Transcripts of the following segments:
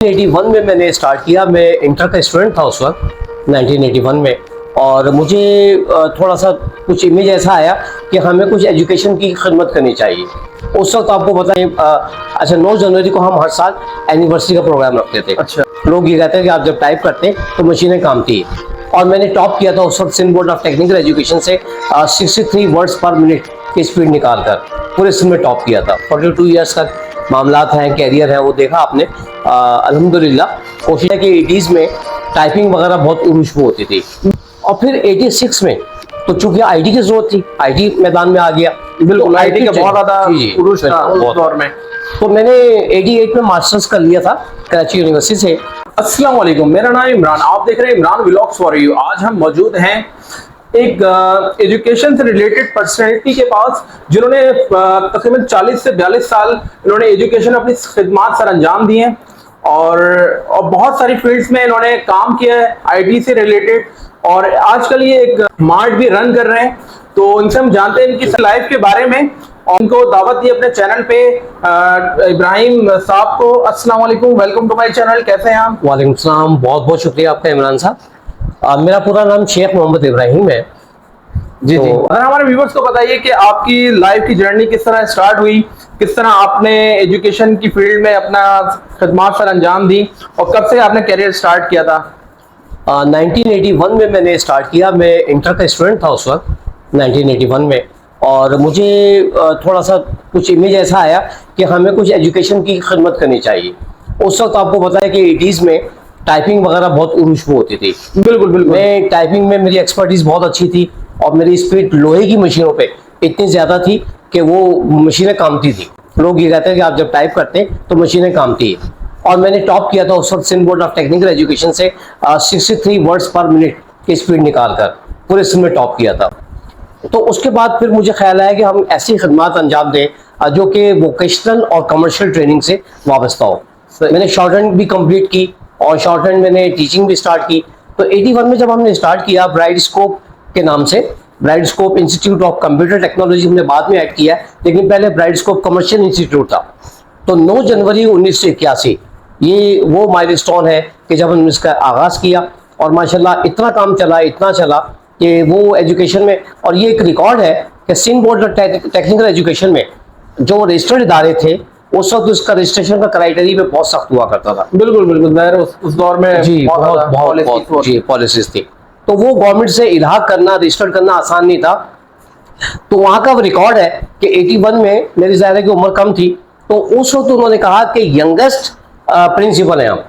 1981 में मैंने स्टार्ट किया। मैं इंटर का स्टूडेंट था उस वक्त 1981 में। और मुझे थोड़ा सा कुछ इमेज ऐसा आया कि हमें कुछ एजुकेशन की खिदमत करनी चाहिए। उस वक्त आपको बताएं, अच्छा 9 जनवरी को हम हर साल एनिवर्सरी का प्रोग्राम रखते थे। अच्छा, लोग ये कहते हैं कि आप जब टाइप करते तो मशीनें काम थी। और मैंने टॉप किया था उस वक्त Sindh board of technical education से 63 वर्ड्स पर मिनट की स्पीड निकाल कर पूरे सिंध में टॉप किया था। 42 ईयर्स का मामलात हैं, कैरियर है, वो देखा आपने। अल्हम्दुलिल्लाह कोशिश है कि 80s में टाइपिंग वगैरह बहुत उरूज पे होती थी। और फिर 86 में तो चूंकि आईटी की जरूरत थी, आईटी मैदान में आ गया। बिल्कुल तो आईटी का बहुत ज्यादा उरूज था उस बहुत। दौर में। तो मैंने 88 में मास्टर्स कर लिया था कराची यूनिवर्सिटी से। अस्सलाम वालेकुम, मेरा नाम इमरान, आप देख रहे हैं इमरान व्लॉग्स फॉर यू। आज हम मौजूद हैं एक एजुकेशन से रिलेटेड पर्सनैलिटी के पास, जिन्होंने तकरीबन 40 से 42 साल इन्होंने एजुकेशन अपनी खिदमात सर अंजाम दी हैं और बहुत सारी फील्ड्स में इन्होंने काम किया है आईटी से रिलेटेड। और आजकल ये एक मार्ट भी रन कर रहे हैं। तो इनसे हम जानते हैं इनकी लाइफ के बारे में और उनको दावत दी अपने चैनल पे। इब्राहिम साहब को अस्सलाम वालेकुम, वेलकम टू माय चैनल। कैसे हैं आप? वालेकुम सलाम, बहुत बहुत शुक्रिया आपका इमरान साहब। मेरा पूरा नाम शेख मोहम्मद इब्राहिम है। जी जी, अगर हमारे व्यूवर्स को बताइए कि आपकी लाइफ की जर्नी किस तरह स्टार्ट हुई, किस तरह आपने एजुकेशन की फील्ड में अपना खिदमात सर अंजाम दी और कब से आपने करियर स्टार्ट किया था? 1981 में मैंने स्टार्ट किया। मैं इंटर का स्टूडेंट था उस वक्त 1981 में। और मुझे थोड़ा सा कुछ इमेज ऐसा आया कि हमें कुछ एजुकेशन की खिदमत करनी चाहिए। उस वक्त आपको पता है कि 80s में टाइपिंग वगैरह बहुत उरूज पे होती थी। बिल्कुल बिल्कुल। मैं टाइपिंग में मेरी एक्सपर्टीज बहुत अच्छी थी और मेरी स्पीड लोहे की मशीनों पे इतनी ज़्यादा थी कि वो मशीनें कामती थी। लोग ये कहते हैं कि आप जब टाइप करते तो मशीनें कामती है। और मैंने टॉप किया था उस वक्त Sindh board of technical education से 63 वर्ड्स पर मिनट की स्पीड निकाल कर पूरे सिंध में टॉप किया था। तो उसके बाद फिर मुझे ख्याल आया कि हम ऐसी खिदमात अंजाम दें जो कि वोकेशनल और कमर्शियल ट्रेनिंग से वाबस्ता हो। मैंने शॉर्ट हैंड भी कंप्लीट की और शॉर्ट हैंड मैंने टीचिंग भी स्टार्ट की। तो 81 में जब हमने स्टार्ट किया ब्राइट स्कोप के नाम से, bright scope institute of computer technology हमने बाद में ऐड किया है, लेकिन पहले ब्राइट स्कोप कमर्शियल इंस्टीट्यूट था। तो 9 जनवरी 1981 ये वो माइलस्टोन है कि जब हमने इसका आगाज़ किया। और माशाल्लाह इतना काम चला, इतना चला कि वो एजुकेशन में, और ये एक रिकॉर्ड है कि Sindh board of technical education में जो रजिस्टर्ड इदारे थे उस वक्त उसका रजिस्ट्रेशन का क्राइटेरिया में बहुत सख्त हुआ करता था। बिल्कुल बिल्कुल, उस दौर में जी बहुत जी पॉलिसीज थी। तो वो गवर्नमेंट से इलाहा करना, रजिस्टर करना आसान नहीं था। तो वहाँ का रिकॉर्ड है कि 81 में मेरी ज़ाहिर की उम्र कम थी, तो उस वक्त उन्होंने कहा कि यंगेस्ट प्रिंसिपल हैं हम।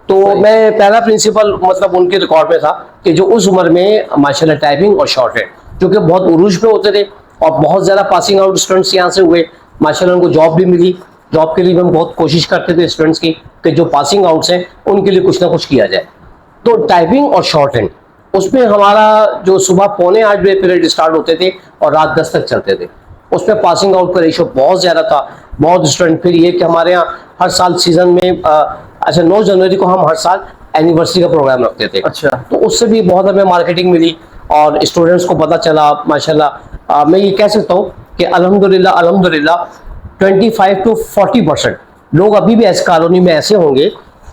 तो मैं पहला प्रिंसिपल मतलब उनके रिकॉर्ड में था कि जो उस उम्र में माशाल्लाह टाइपिंग और शॉर्ट हैंड जो कि बहुत उरूज पे होते थे और बहुत ज़्यादा पासिंग आउट स्टूडेंट्स यहाँ से हुए। माशाल्लाह उनको जॉब भी मिली। जॉब के लिए हम बहुत कोशिश करते थे स्टूडेंट्स की कि जो पासिंग आउट्स हैं उनके लिए कुछ ना कुछ किया जाए। तो टाइपिंग और शॉर्ट हैंड उसमें हमारा जो सुबह 7:45 बजे पीरियड स्टार्ट होते थे और रात 10 तक चलते थे। उसमें पासिंग आउट का रेशो बहुत ज़्यादा था, बहुत स्टूडेंट। फिर ये कि हमारे यहाँ हर साल सीजन में अच्छा 9 जनवरी को हम हर साल एनिवर्सरी का प्रोग्राम रखते थे। अच्छा, तो उससे भी बहुत हमें मार्केटिंग मिली और स्टूडेंट्स को पता चला माशाल्लाह। मैं ये कह सकता हूँ कि अल्हम्दुलिल्लाह अल्हम्दुलिल्लाह 25 to 40% लोग अभी भी ऐसे कॉलोनी में ऐसे होंगे,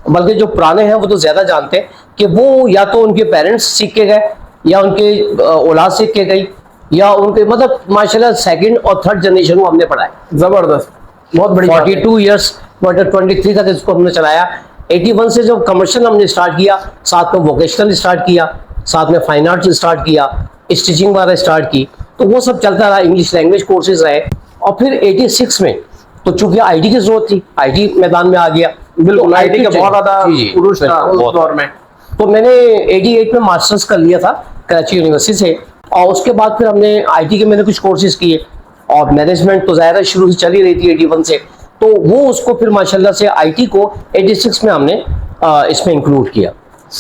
बल्कि जो पुराने हैं वो तो ज़्यादा जानते हैं कि वो या तो उनके पेरेंट्स सीख के गए या उनके औलाद सीख के गई या उनके मतलब माशाल्लाह सेकंड और थर्ड जनरेशन को हमने पढ़ाया। जबरदस्त, बहुत बड़ी 42 ईयर्स 23 तक इसको हमने चलाया। 81 से जब कमर्शियल हमने स्टार्ट किया, साथ में वोकेशनल स्टार्ट किया, साथ में फाइन आर्ट्स स्टार्ट किया, स्टिचिंग वगैरह स्टार्ट की, तो वो सब चलता रहा। इंग्लिश लैंग्वेज कोर्सेज रहे। और फिर 86 में तो चूंकि आईटी की जरूरत थी, आईटी मैदान में आ गया। बिल्कुल आईटी का बहुत ज्यादा उरूज था उस दौर में। तो मैंने 88 में मास्टर्स कर लिया था कराची यूनिवर्सिटी से। और उसके बाद फिर हमने आईटी के मैंने कुछ कोर्सेज किए और मैनेजमेंट तो ज़ाहिर शुरू से चली रही थी 81 से। तो वो उसको फिर माशाल्लाह से आईटी को 86 में हमने इसमें इंक्लूड किया।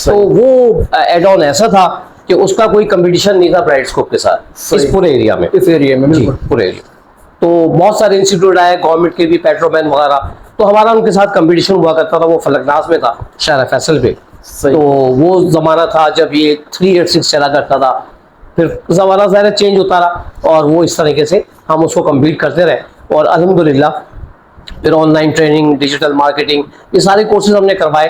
तो वो एड ऑन ऐसा था कि उसका कोई कंपटीशन नहीं था ब्राइट स्कोप के साथ इस पूरे एरिया में। इस एरिया में जी पूरे एरिया। तो बहुत सारे इंस्टीट्यूट आए गवर्नमेंट के भी, पेट्रोमैन वगैरह। तो हमारा उनके साथ कंपटीशन हुआ करता था। वो फलकनाज में था, शहर फैसल पे। तो वो ज़माना था जब ये 386 चला करता था। फिर ज़माना ज़ाहिर चेंज होता रहा और वो इस तरीके से हम उसको कम्पीट करते रहे। और अल्हम्दुलिल्लाह फिर ऑनलाइन ट्रेनिंग, डिजिटल मार्केटिंग, ये सारे कोर्सेज हमने करवाए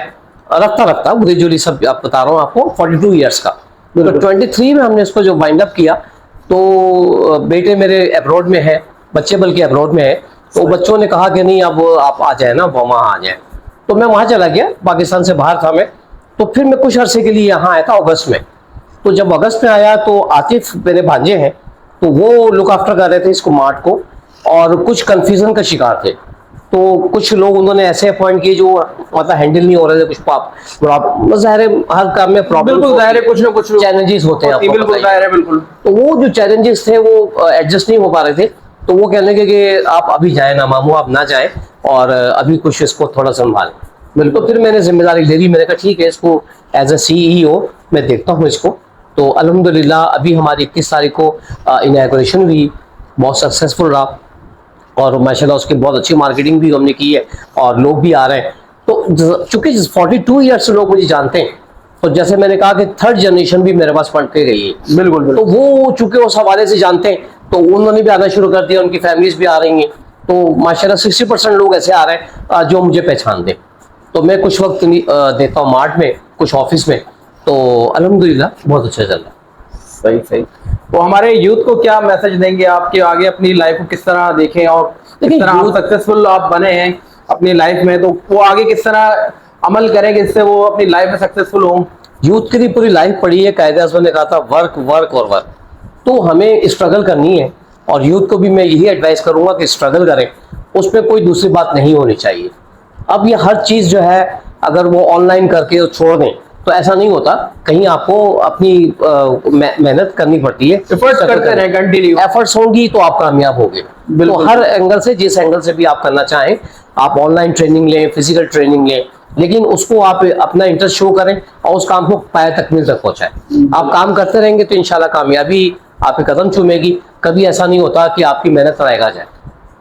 रखता रखता ग्रेजुअली सब। आप बता रहा हूँ आपको 42 ईयर्स का। तो 23 में हमने इसको जो वाइंड अप किया, तो बेटे मेरे अब्रॉड में है, बच्चे बल्कि अब्रॉड में है, तो बच्चों ने कहा कि नहीं अब आप आ जाए ना, वहाँ आ जाए। तो मैं वहाँ चला गया, पाकिस्तान से बाहर था मैं। तो फिर मैं कुछ अरसे के लिए यहाँ आया था अगस्त में। तो जब अगस्त में आया तो आतिफ मेरे भांजे हैं, तो वो लुक आफ्टर कर रहे थे इसको मार्ट को, और कुछ कंफ्यूजन का शिकार थे। तो कुछ लोग उन्होंने ऐसे अपॉइंट किए जो मतलब हैंडल नहीं हो रहे थे, कुछ ज़ाहिर है हर काम में प्रॉब्लम, बिल्कुल ज़ाहिर है, कुछ ना कुछ चैलेंजेस होते हैं, आपको बिल्कुल ज़ाहिर है, बिल्कुल। तो वो जो चैलेंजेस थे वो एडजस्ट नहीं हो पा रहे थे। तो वो कहने लगे कि आप अभी जाए ना मामू, आप ना जाए, और अभी कुछ इसको थोड़ा संभालें। बिल्कुल, फिर मैंने जिम्मेदारी ले ली। मैंने कहा ठीक है, इसको एज ए CEO मैं देखता हूँ इसको। तो अल्हम्दुलिल्लाह अभी हमारी 21 तारीख को इनॉग्रेशन हुई, बहुत सक्सेसफुल रहा, और माशाल्लाह उसकी बहुत अच्छी मार्केटिंग भी हमने की है, और लोग भी आ रहे हैं। तो चूंकि 42 ईयर्स से लोग मुझे जानते हैं, तो जैसे मैंने कहा कि थर्ड जनरेशन भी मेरे पास पढ़ के गई है। बिल्कुल तो वो चूंकि उस हवाले से जानते हैं, तो उन्होंने भी आना शुरू कर दिया, उनकी फैमिलीज भी आ रही हैं। तो माशाल्लाह 60% लोग ऐसे आ रहे हैं जो मुझे पहचान दें। तो मैं कुछ वक्त देता हूँ मार्ट में, कुछ ऑफिस में, तो अल्हम्दुलिल्लाह बहुत अच्छा चल रहा है। सही सही। तो हमारे यूथ को क्या मैसेज देंगे आपके आगे, अपनी लाइफ को किस तरह देखें, और किस तरह आप सक्सेसफुल आप बने हैं अपनी लाइफ में, तो वो आगे किस तरह अमल करें जिससे वो अपनी लाइफ में सक्सेसफुल हों? यूथ के लिए पूरी लाइफ पड़ी है, कायदे आज़म ने कहा था वर्क वर्क और वर्क। तो हमें स्ट्रगल करनी है, और यूथ को भी मैं यही एडवाइस करूंगा कि स्ट्रगल करें, उसमें कोई दूसरी बात नहीं होनी चाहिए। अब ये हर चीज़ जो है अगर वो ऑनलाइन करके छोड़ दें तो ऐसा नहीं होता, कहीं आपको अपनी मेहनत करनी पड़ती है, एफर्ट्स करते रहें, कंटिन्यू एफर्ट्स होंगी तो आप कामयाब होंगे। तो हर एंगल से, जिस एंगल से भी आप करना चाहें, आप ऑनलाइन ट्रेनिंग लें, फिजिकल ट्रेनिंग लें, लेकिन उसको आप अपना इंटरेस्ट शो करें और उस काम को पाया तकमील तक पहुंचाएं। आप काम करते रहेंगे तो इंशाल्लाह कामयाबी आपके कदम चूमेगी। कभी ऐसा नहीं होता कि आपकी मेहनत रायगा जाए,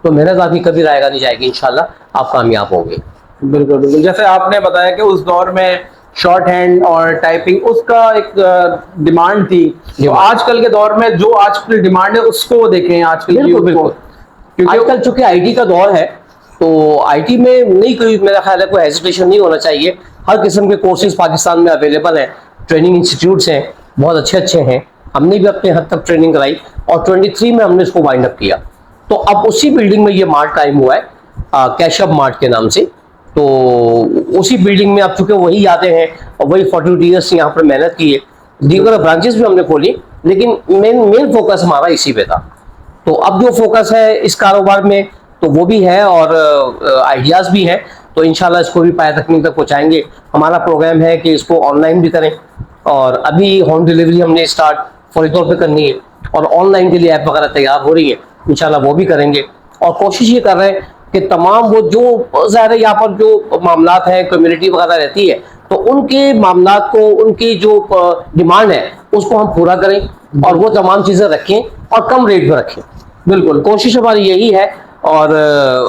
तो मेहनत आपकी कभी रायगा नहीं जाएगी, इंशाल्लाह आप कामयाब होंगे। बिल्कुल बिल्कुल। जैसे आपने बताया कि उस दौर में शॉर्ट हैंड और टाइपिंग उसका एक डिमांड थी, तो आजकल के दौर में जो आजकल डिमांड है उसको देखें आजकल। बिल्कुल, क्योंकि आजकल चूंकि IT का दौर है, तो IT में नहीं, कोई मेरा ख्याल है कोई हेजिटेशन नहीं होना चाहिए। हर किस्म के कोर्सेज पाकिस्तान में अवेलेबल हैं, ट्रेनिंग इंस्टीट्यूट्स हैं, बहुत अच्छे अच्छे हैं। हमने भी अपने हद तक ट्रेनिंग कराई, और 23 में हमने इसको वाइंड अप किया। तो अब उसी बिल्डिंग में ये मार्ट कायम हुआ है, कैशअप मार्ट के नाम से। तो उसी बिल्डिंग में अब चूंकि वही आते हैं, और वही 42 ईयर्स यहाँ पर मेहनत की है। दीगर ब्रांचेस भी हमने खोली, लेकिन मेन फोकस हमारा इसी पे था। तो अब जो फोकस है इस कारोबार में, तो वो भी है, और आइडियाज़ भी हैं। तो इंशाल्लाह इसको भी पाया तकमील तक पहुँचाएंगे। हमारा प्रोग्राम है कि इसको ऑनलाइन भी करें, और अभी होम डिलीवरी हमने स्टार्ट फौरी तौर पे करनी है, और ऑनलाइन के लिए ऐप वगैरह तैयार हो रही है, इंशाल्लाह वो भी करेंगे। और कोशिश ये कर रहे हैं कि तमाम वो जो ज़ाहिर है यहाँ पर जो मामलात हैं, कम्युनिटी वगैरह रहती है, तो उनके मामलात को, उनकी जो डिमांड है उसको हम पूरा करें, और वो तमाम चीज़ें रखें और कम रेट पर रखें। बिल्कुल, कोशिश हमारी यही है। और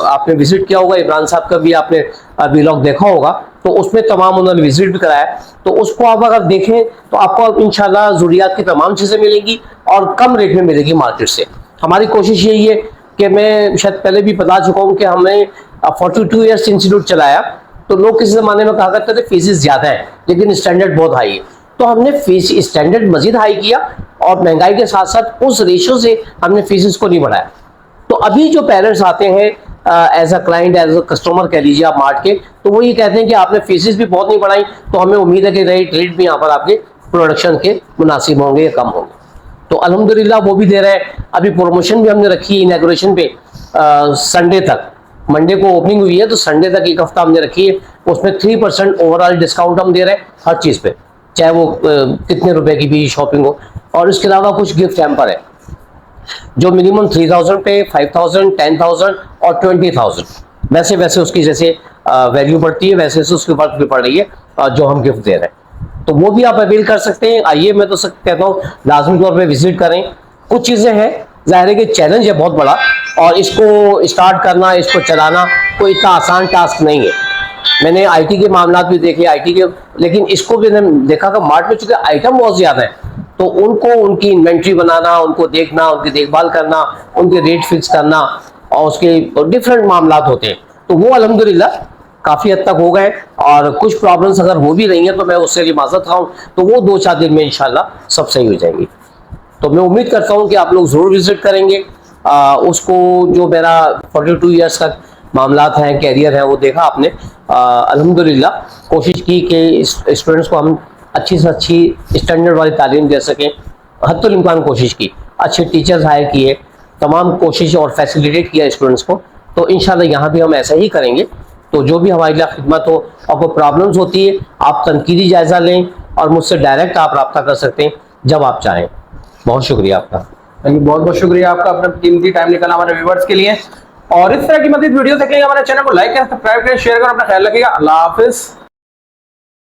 आपने विजिट किया होगा, इमरान साहब का भी आपने व्लॉग देखा होगा, तो उसमें तमाम उन्होंने विजिट भी कराया। तो उसको आप अगर देखें तो आपको इंशाल्लाह ज़रूरियात की तमाम चीज़ें मिलेंगी, और कम रेट में मिलेगी मार्केट से। हमारी कोशिश यही है कि मैं शायद पहले भी बता चुका हूँ कि हमने 42 ईयर्स इंस्टीट्यूट चलाया। तो लोग किसी ज़माने में कहा करते थे फीसेस ज़्यादा है लेकिन स्टैंडर्ड बहुत हाई है, तो हमने फीस स्टैंडर्ड मजीद हाई किया, और महंगाई के साथ साथ उस रेशो से हमने फीसेस को नहीं बढ़ाया। तो अभी जो पेरेंट्स आते हैं as a client, as a customer कह लीजिए आप मार्ट के, तो वो ये कहते हैं कि आपने फीसेस भी बहुत नहीं बढ़ाई, तो हमें उम्मीद है कि रेट भी यहाँ पर आपके प्रोडक्शन के मुनासिब होंगे या कम होंगे। तो अल्हम्दुलिल्लाह वो भी दे रहे हैं। अभी प्रमोशन भी हमने रखी है इनॉग्रेशन पे, संडे तक, मंडे को ओपनिंग हुई है तो संडे तक एक हफ्ता हमने रखी है। उसमें 3% ओवरऑल डिस्काउंट हम दे रहे हैं हर चीज़ पे, चाहे वो कितने रुपए की भी शॉपिंग हो। और इसके अलावा कुछ गिफ्ट हैम्पर है जो मिनिमम 3000 पे, 5000, 10000 और 20000, वैसे वैसे उसकी जैसे वैल्यू बढ़ती है वैसे वैसे उसकी वर्क भी पड़ रही है, जो हम गिफ्ट दे रहे हैं। तो वो भी आप अवेल कर सकते हैं। आइए, मैं तो कहता हूँ लाजमी तौर पे विजिट करें। कुछ चीज़ें हैं, ज़ाहिर है कि चैलेंज है बहुत बड़ा, और इसको स्टार्ट करना, इसको चलाना कोई इतना आसान टास्क नहीं है। मैंने IT के मामला भी देखे, IT के, लेकिन इसको भी मैंने देखा कि मार्ट में चूंकि आइटम बहुत ज़्यादा है, तो उनको उनकी इन्वेंट्री बनाना, उनको देखना, उनकी देखभाल करना, उनके रेट फिक्स करना, और उसके डिफरेंट मामलात होते हैं। तो वो अल्हम्दुलिल्लाह काफ़ी हद तक हो गए, और कुछ प्रॉब्लम्स अगर हो भी रही हैं तो मैं उससे लिए माजरत खाऊँ, तो वो 2-4 दिन में इंशाल्लाह सब सही हो जाएंगी। तो मैं उम्मीद करता हूँ कि आप लोग ज़रूर विजिट करेंगे। उसको जो मेरा 42 ईयर्स का मामलात हैं, कैरियर है, वो देखा आपने। अल्हम्दुलिल्लाह कोशिश की कि स्टूडेंट्स को हम अच्छी से अच्छी स्टैंडर्ड वाली तालीम दे सकें, हद्दुल इम्कान कोशिश की, अच्छे टीचर्स हायर किए, तमाम कोशिश और फैसिलिटेट किया स्टूडेंट्स को। तो इंशाल्लाह यहाँ भी हम ऐसा ही करेंगे। तो जो भी हमारे लिए खिदमत हो और कोई प्रॉब्लम्स होती है, आप तनकीदी जायज़ा लें और मुझसे डायरेक्ट आप रब्ता कर सकते हैं जब आप चाहें। बहुत शुक्रिया आपका। बहुत बहुत शुक्रिया आपका अपना कीमती टाइम निकाला हमारे व्यूवर्स के लिए। और इस तरह की मज़ीद वीडियो देखेंगे, हमारे चैनल को लाइक करें, सब्सक्राइब करें, शेयर करें, अपना ख्याल रखिएगा। अल्लाह हाफिज़।